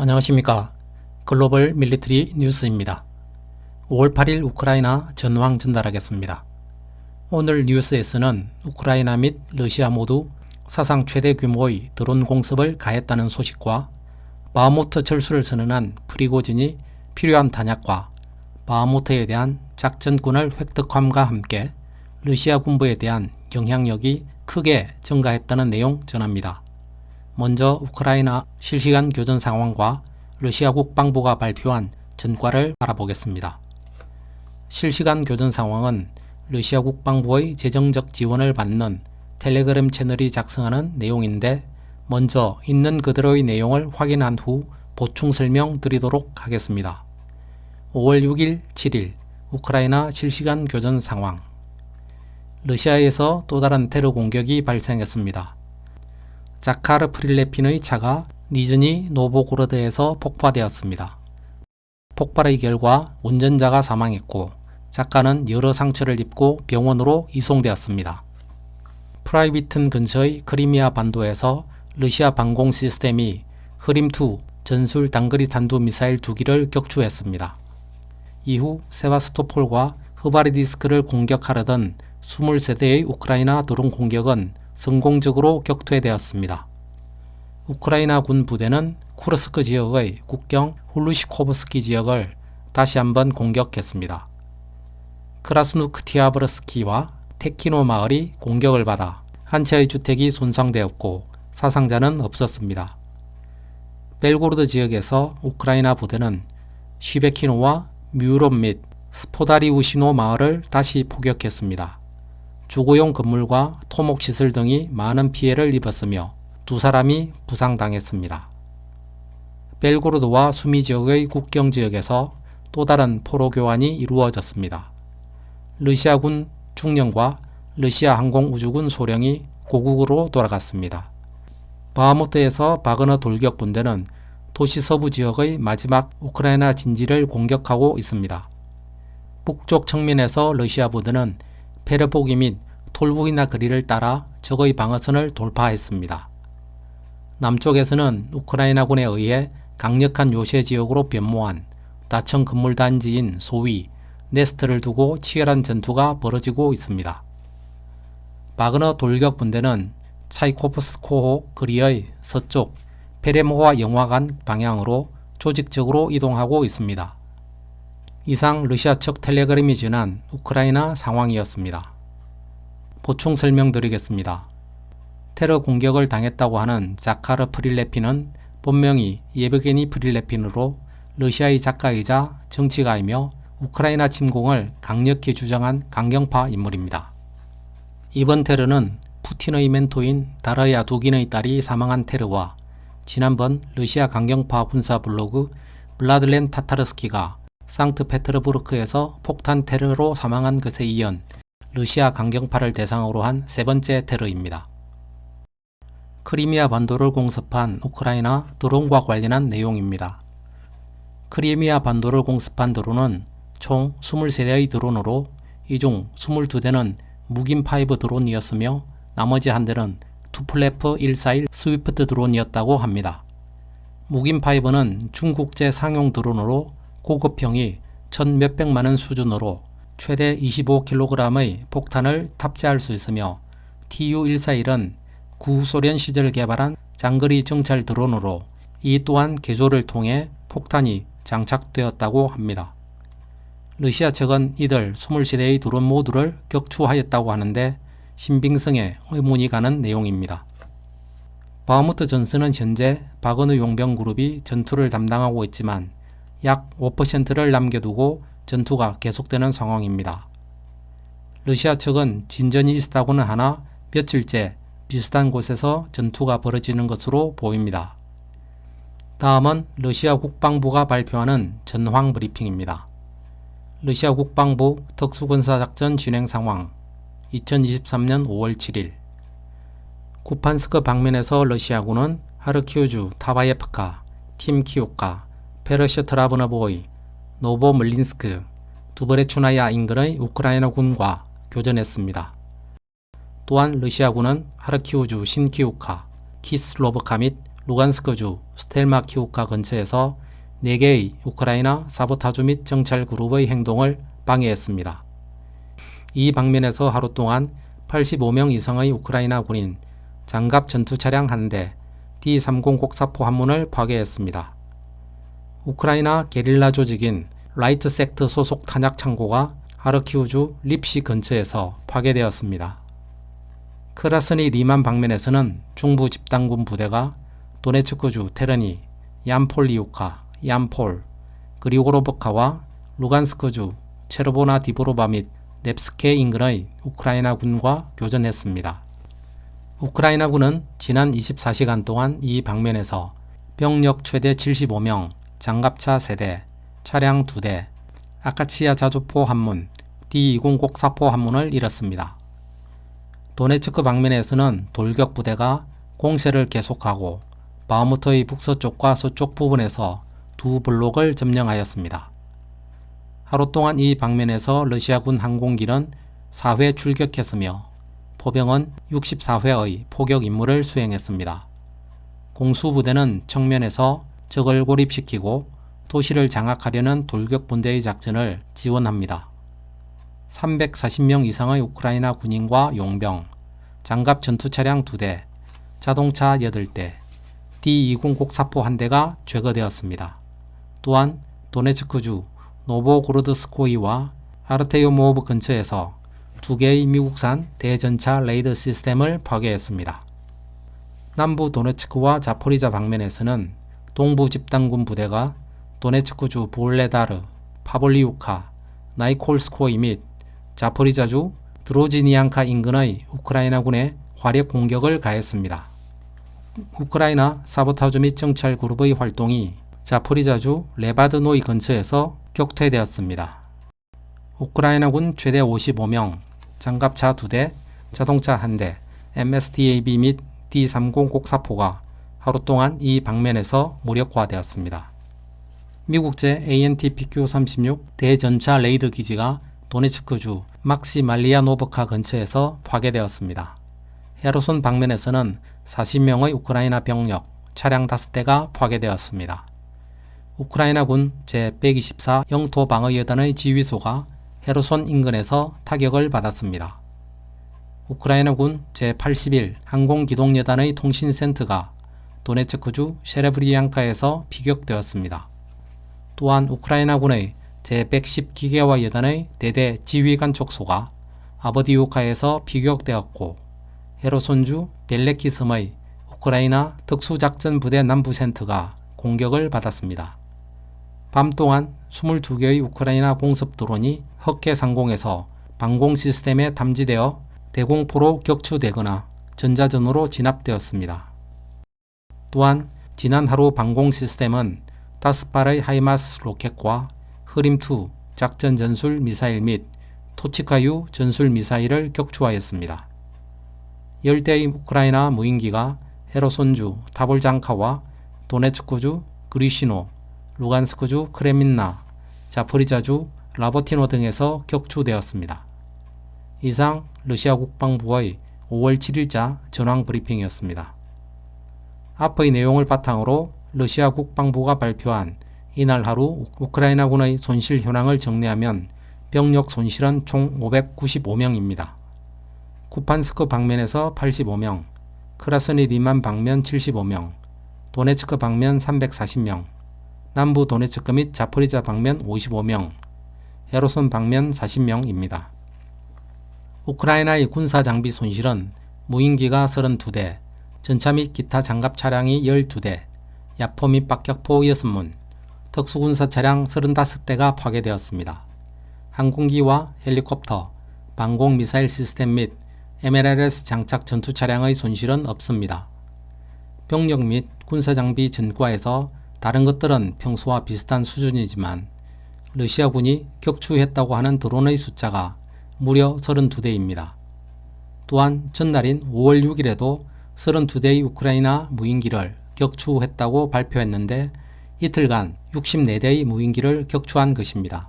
안녕하십니까. 글로벌 밀리터리 뉴스입니다. 5월 8일 우크라이나 전황 전달하겠습니다. 오늘 뉴스에서는 우크라이나 및 러시아 모두 사상 최대 규모의 드론 공습을 가했다는 소식과 바흐무트 철수를 선언한 프리고진이 필요한 탄약과 바흐무트에 대한 작전권을 획득함과 함께 러시아 군부에 대한 영향력이 크게 증가했다는 내용 전합니다. 먼저 우크라이나 실시간 교전 상황과 러시아 국방부가 발표한 전과를 알아보겠습니다. 실시간 교전 상황은 러시아 국방부의 재정적 지원을 받는 텔레그램 채널이 작성하는 내용인데 먼저 있는 그대로의 내용을 확인한 후 보충 설명 드리도록 하겠습니다. 5월 6일, 7일 우크라이나 실시간 교전 상황. 러시아에서 또 다른 테러 공격이 발생했습니다. 자카르 프릴레핀의 차가 니즈니 노보고로드에서 폭파되었습니다. 폭발의 결과 운전자가 사망했고 작가는 여러 상처를 입고 병원으로 이송되었습니다. 프라이비튼 근처의 크리미아 반도에서 러시아 방공 시스템이 흐림2 전술 단거리 탄도 미사일 2기를 격추했습니다. 이후 세바스토폴과 흐바리디스크를 공격하려던 20세대의 우크라이나 드론 공격은 성공적으로 격퇴되었습니다. 우크라이나 군 부대는 쿠르스크 지역의 국경 훌루시코브스키 지역을 다시 한번 공격했습니다. 크라스누크티아브르스키와 테키노 마을이 공격을 받아 한 채의 주택이 손상되었고 사상자는 없었습니다. 벨고르드 지역에서 우크라이나 부대는 쉬베키노와 뮤롬 및 스포다리우시노 마을을 다시 포격했습니다. 주거용 건물과 토목시설 등이 많은 피해를 입었으며 2사람이 부상당했습니다. 벨고로드와 수미 지역의 국경 지역에서 또 다른 포로 교환이 이루어졌습니다. 러시아군 중령과 러시아 항공우주군 소령이 고국으로 돌아갔습니다. 바흐무트에서 바그너 돌격 군대는 도시 서부 지역의 마지막 우크라이나 진지를 공격하고 있습니다. 북쪽 측면에서 러시아 부대는 페르보기 및 톨부이나 거리를 따라 적의 방어선을 돌파했습니다. 남쪽에서는 우크라이나군에 의해 강력한 요새 지역으로 변모한 다층 건물 단지인 소위 네스트를 두고 치열한 전투가 벌어지고 있습니다. 바그너 돌격 군대는 차이코프스코호 거리의 서쪽 페레모화 영화관 방향으로 조직적으로 이동하고 있습니다. 이상 러시아 측 텔레그램이 전한 우크라이나 상황이었습니다. 보충 설명드리겠습니다. 테러 공격을 당했다고 하는 자카르 프릴레핀은 본명이 예브게니 프릴레핀으로 러시아의 작가이자 정치가이며 우크라이나 침공을 강력히 주장한 강경파 인물입니다. 이번 테러는 푸틴의 멘토인 다라야 두긴의 딸이 사망한 테러와 지난번 러시아 강경파 군사 블로그 블라들렌 타타르스키가 상트페테르부르크에서 폭탄 테러로 사망한 것에 이은 러시아 강경파를 대상으로 한 세 번째 테러입니다. 크리미아 반도를 공습한 우크라이나 드론과 관련한 내용입니다. 크리미아 반도를 공습한 드론은 총 23대의 드론으로 이 중 22대는 무긴5 드론이었으며 나머지 한 대는 투플래프 141 스위프트 드론이었다고 합니다. 무긴5는 중국제 상용 드론으로 고급형이 1,몇백만원 수준으로 최대 25kg의 폭탄을 탑재할 수 있으며 Tu-141은 구소련 시절 개발한 장거리 정찰 드론으로 이 또한 개조를 통해 폭탄이 장착되었다고 합니다. 러시아 측은 이들 23대의 드론 모두를 격추하였다고 하는데 신빙성에 의문이 가는 내용입니다. 바흐무트 전선은 현재 바그너 용병 그룹이 전투를 담당하고 있지만 약 5%를 남겨두고 전투가 계속되는 상황입니다. 러시아 측은 진전이 있었다고는 하나 며칠째 비슷한 곳에서 전투가 벌어지는 것으로 보입니다. 다음은 러시아 국방부가 발표하는 전황 브리핑입니다. 러시아 국방부 특수군사작전 진행 상황 2023년 5월 7일 쿠판스크 방면에서 러시아군은 하르키우주 타바예프카, 팀키우카, 페르셔트라브너보이, 노보멀린스크, 두브레추나야 인근의 우크라이나 군과 교전했습니다. 또한 러시아군은 하르키우주 신키우카, 키슬로브카 및 루간스크주 스텔마키우카 근처에서 4개의 우크라이나 사보타주 및 정찰 그룹의 행동을 방해했습니다. 이 방면에서 하루 동안 85명 이상의 우크라이나 군인, 장갑 전투 차량 1대, D-30 곡사포 한문을 파괴했습니다. 우크라이나 게릴라 조직인 라이트 섹트 소속 탄약 창고가 하르키우주 립시 근처에서 파괴되었습니다. 크라스니 리만 방면에서는 중부 집단군 부대가 도네츠크주 테르니, 얀폴리우카, 얀폴, 그리고로브카와 루간스크주 체르보나 디보로바 및 넵스케 인근의 우크라이나 군과 교전했습니다. 우크라이나 군은 지난 24시간 동안 이 방면에서 병력 최대 75명, 장갑차 3대, 차량 2대, 아카치아 자주포 한문, D-20 곡사포 한문을 잃었습니다. 도네츠크 방면에서는 돌격 부대가 공세를 계속하고 바흐무트의 북서쪽과 서쪽 부분에서 2블록을 점령하였습니다. 하루 동안 이 방면에서 러시아군 항공기는 4회 출격했으며 포병은 64회의 포격 임무를 수행했습니다. 공수부대는 정면에서 적을 고립시키고 도시를 장악하려는 돌격 분대의 작전을 지원합니다. 340명 이상의 우크라이나 군인과 용병, 장갑 전투차량 2대, 자동차 8대, D-20 곡사포 1대가 제거되었습니다. 또한 도네츠크주 노보고르드스코이와 아르테요모브 근처에서 2개의 미국산 대전차 레이더 시스템을 파괴했습니다. 남부 도네츠크와 자포리자 방면에서는 동부 집단군 부대가 도네츠크주 볼레다르, 파볼리우카, 나이콜스코이 및 자포리자주 드로지니안카 인근의 우크라이나군에 화력 공격을 가했습니다. 우크라이나 사보타주 및 정찰 그룹의 활동이 자포리자주 레바드노이 근처에서 격퇴되었습니다. 우크라이나군 최대 55명, 장갑차 2대, 자동차 1대, MSDAB 및 D-30 곡사포가 하루 동안 이 방면에서 무력화되었습니다. 미국제 ANTPQ-36 대전차 레이더 기지가 도네츠크주 막시말리아노브카 근처에서 파괴되었습니다. 헤르손 방면에서는 40명의 우크라이나 병력, 차량 5대가 파괴되었습니다. 우크라이나군 제124 영토방어여단의 지휘소가 헤르손 인근에서 타격을 받았습니다. 우크라이나군 제81 항공기동여단의 통신센터가 도네츠크주 셰레브리앙카에서 피격되었습니다. 또한 우크라이나군의 제110 기계화 여단의 대대 지휘관 촉소가 아버디우카에서 피격되었고 헤르손주 벨레키 섬의 우크라이나 특수작전부대 남부센터가 공격을 받았습니다. 밤 동안 22개의 우크라이나 공습 드론이 흑해 상공에서 방공 시스템에 탐지되어 대공포로 격추되거나 전자전으로 진압되었습니다. 또한 지난 하루 방공 시스템은 5발의 하이마스 로켓과 흐림2 작전 전술 미사일 및 토치카유 전술 미사일을 격추하였습니다. 10대의 우크라이나 무인기가 헤르손주 타볼장카와 도네츠크주 그리시노, 루간스크주 크레민나, 자포리자주 라버티노 등에서 격추되었습니다. 이상 러시아 국방부의 5월 7일자 전황 브리핑이었습니다. 앞의 내용을 바탕으로 러시아 국방부가 발표한 이날 하루 우크라이나군의 손실 현황을 정리하면 병력 손실은 총 595명입니다. 쿠판스크 방면에서 85명, 크라스니 리만 방면 75명, 도네츠크 방면 340명, 남부 도네츠크 및 자포리자 방면 55명, 헤르손 방면 40명입니다. 우크라이나의 군사 장비 손실은 무인기가 32대, 전차 및 기타 장갑 차량이 12대, 야포 및 박격포 6문, 특수군사 차량 35대가 파괴되었습니다. 항공기와 헬리콥터, 방공 미사일 시스템 및 MLRS 장착 전투 차량의 손실은 없습니다. 병력 및 군사 장비 전과에서 다른 것들은 평소와 비슷한 수준이지만 러시아군이 격추했다고 하는 드론의 숫자가 무려 32대입니다. 또한 전날인 5월 6일에도 32대의 우크라이나 무인기를 격추했다고 발표했는데 이틀간 64대의 무인기를 격추한 것입니다.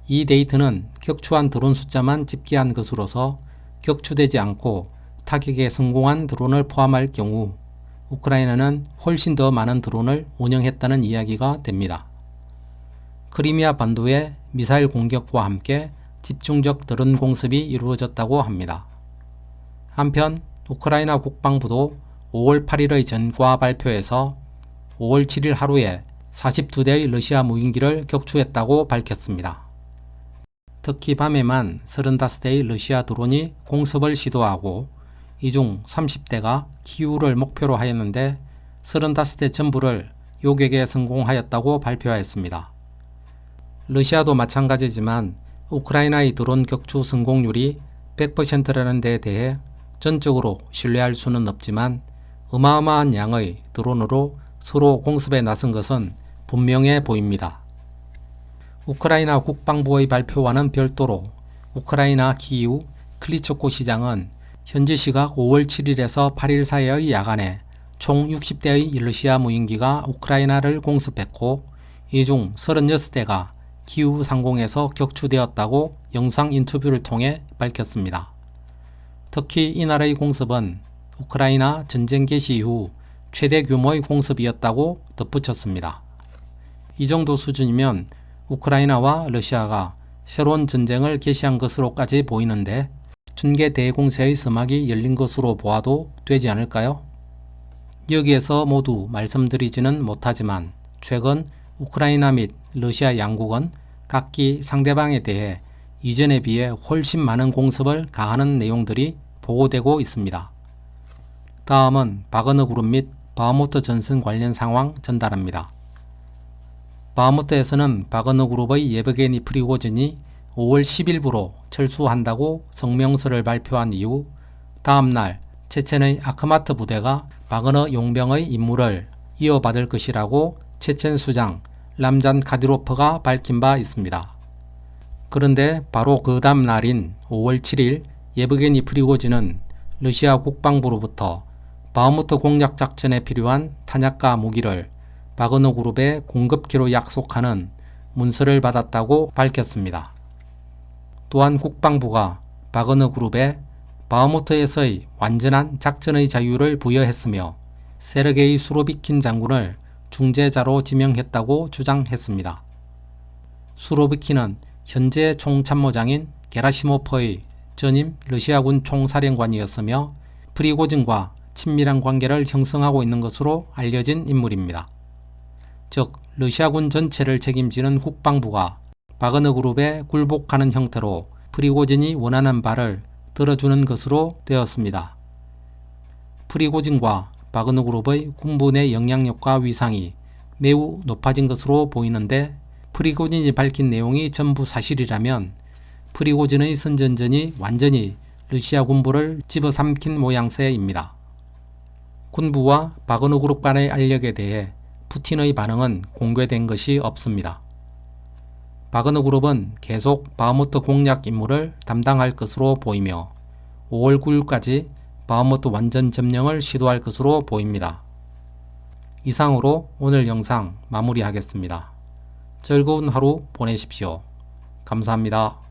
이 데이터는 격추한 드론 숫자만 집계한 것으로서 격추되지 않고 타격에 성공한 드론을 포함할 경우 우크라이나는 훨씬 더 많은 드론을 운영했다는 이야기가 됩니다. 크리미아 반도의 미사일 공격과 함께 집중적 드론 공습이 이루어졌다고 합니다. 한편 우크라이나 국방부도 5월 8일의 전과 발표에서 5월 7일 하루에 42대의 러시아 무인기를 격추했다고 밝혔습니다. 특히 밤에만 35대의 러시아 드론이 공습을 시도하고 이 중 30대가 키이우를 목표로 하였는데 35대 전부를 요격에 성공하였다고 발표하였습니다. 러시아도 마찬가지지만 우크라이나의 드론 격추 성공률이 100%라는 데 대해 전적으로 신뢰할 수는 없지만 어마어마한 양의 드론으로 서로 공습에 나선 것은 분명해 보입니다. 우크라이나 국방부의 발표와는 별도로 우크라이나 키이우 클리초코 시장은 현지 시각 5월 7일에서 8일 사이의 야간에 총 60대의 러시아 무인기가 우크라이나를 공습했고 이 중 36대가 키이우 상공에서 격추되었다고 영상 인터뷰를 통해 밝혔습니다. 특히 이날의 공습은 우크라이나 전쟁 개시 이후 최대 규모의 공습이었다고 덧붙였습니다. 이 정도 수준이면 우크라이나와 러시아가 새로운 전쟁을 개시한 것으로까지 보이는데 준계 대공세의 서막이 열린 것으로 보아도 되지 않을까요? 여기에서 모두 말씀드리지는 못하지만 최근 우크라이나 및 러시아 양국은 각기 상대방에 대해 이전에 비해 훨씬 많은 공습을 가하는 내용들이 보고되고 있습니다. 다음은 바그너 그룹 및 바흐무트 전선 관련 상황 전달합니다. 바흐무트에서는 바그너 그룹의 예브게니 프리고진이 5월 10일부로 철수한다고 성명서를 발표한 이후 다음날 체첸의 아크마트 부대가 바그너 용병의 임무를 이어받을 것이라고 체첸 수장 람잔 카디로프가 밝힌 바 있습니다. 그런데 바로 그 다음 날인 5월 7일 예브게니 프리고진은 러시아 국방부로부터 바흐무트 공략 작전에 필요한 탄약과 무기를 바그너 그룹에 공급키로 약속하는 문서를 받았다고 밝혔습니다. 또한 국방부가 바그너 그룹에 바흐무트에서의 완전한 작전의 자유를 부여했으며 세르게이 수로비킨 장군을 중재자로 지명했다고 주장했습니다. 수로비킨은 현재 총참모장인 게라시모프의 전임 러시아군 총사령관이었으며 프리고진과 친밀한 관계를 형성하고 있는 것으로 알려진 인물입니다. 즉 러시아군 전체를 책임지는 국방부가 바그너 그룹에 굴복하는 형태로 프리고진이 원하는 바를 들어주는 것으로 되었습니다. 프리고진과 바그너 그룹의 군부 내 영향력과 위상이 매우 높아진 것으로 보이는데 프리고진이 밝힌 내용이 전부 사실이라면 프리고진의 선전전이 완전히 러시아 군부를 집어삼킨 모양새입니다. 군부와 바그너 그룹 간의 알력에 대해 푸틴의 반응은 공개된 것이 없습니다. 바그너 그룹은 계속 바흐무트 공략 임무를 담당할 것으로 보이며 5월 9일까지 바흐무트 완전 점령을 시도할 것으로 보입니다. 이상으로 오늘 영상 마무리하겠습니다. 즐거운 하루 보내십시오. 감사합니다.